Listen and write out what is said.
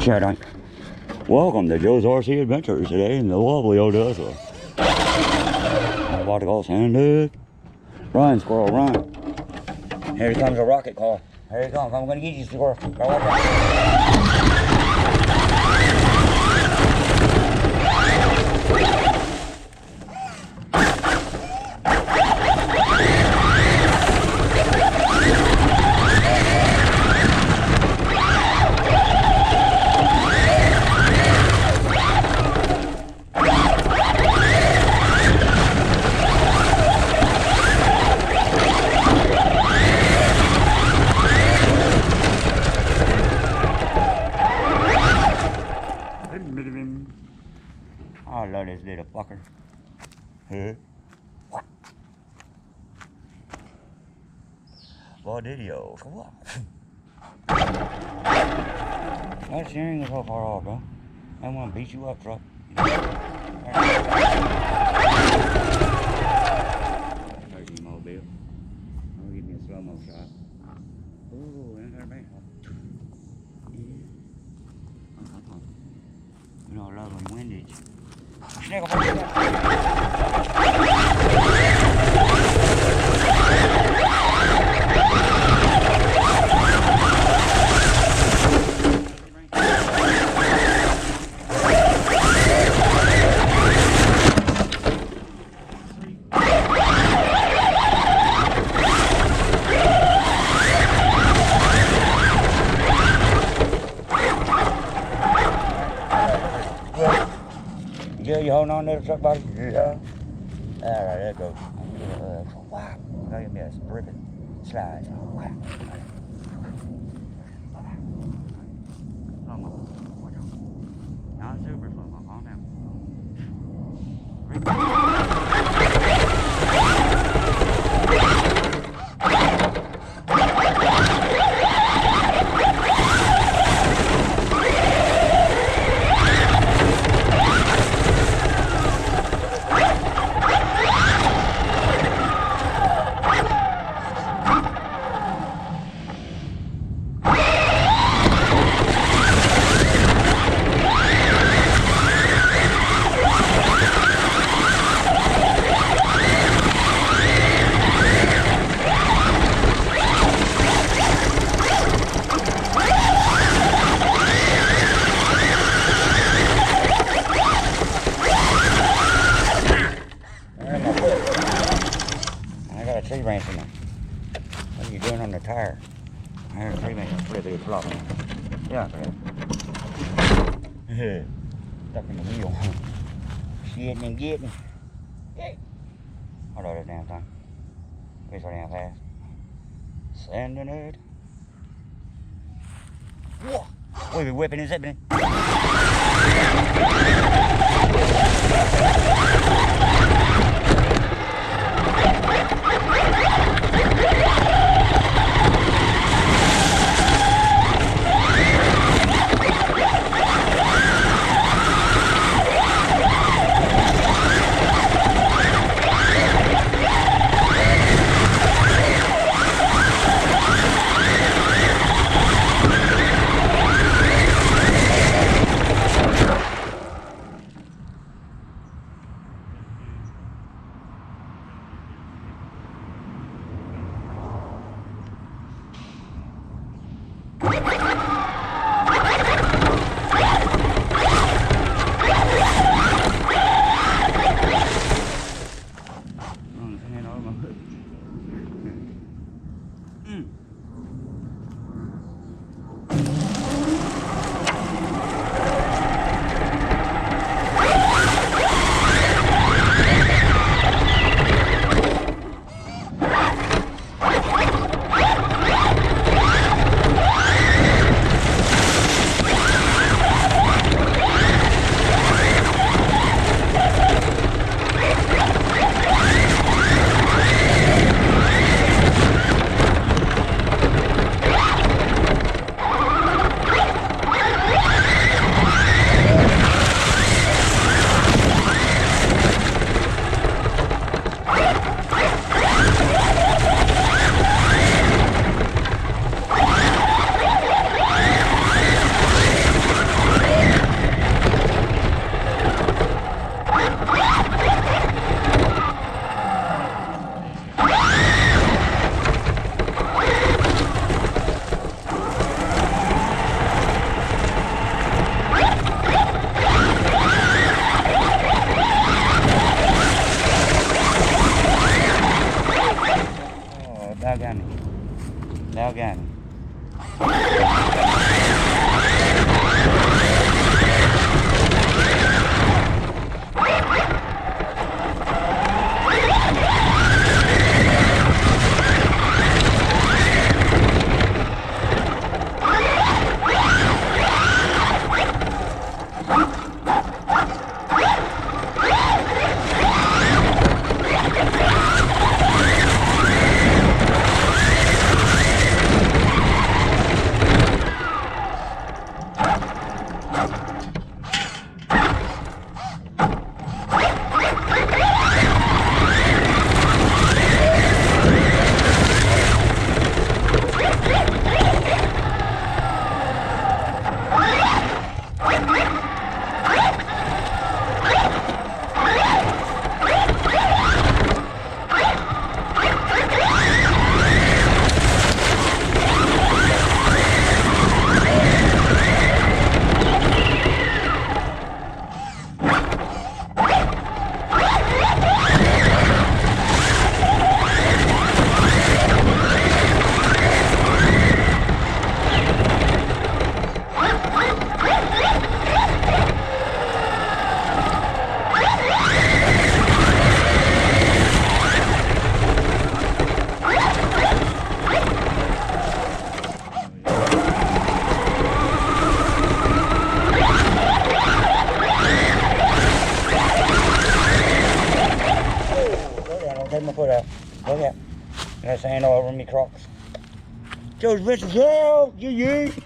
Chatting. Welcome to Joe's RC Adventures today in the lovely Odessa. I'm about to go Sandy. Run, squirrel, run. Here comes a rocket car. Here he comes. I'm going to get you, squirrel. Go watch out. I love this little fucker. Huh? What videos? What? That steering is so far off, bro. I want to beat you up, truck. There's your mobile. I'll give me a slow-mo shot. Ooh, ain't that bad. You know, I love when windage. Yeah, you holding on there, truck body? Yeah. All right, there it goes. Wow. Now give me a ribbon slide. Wow. Slow-mo. Not super slow-mo. Calm down. Tree branch in there. What are you doing on the tire? I heard a tree branch flip it, it's flopping. Yeah, yeah. Stuck in the wheel. Shitting and getting. Hold on this damn thing. It's so damn fast. Sending it. Whoa! We be whipping and zipping it. take my foot out. Look out. Got sand all over me Crocs. Joe's Vicious out. Yeah.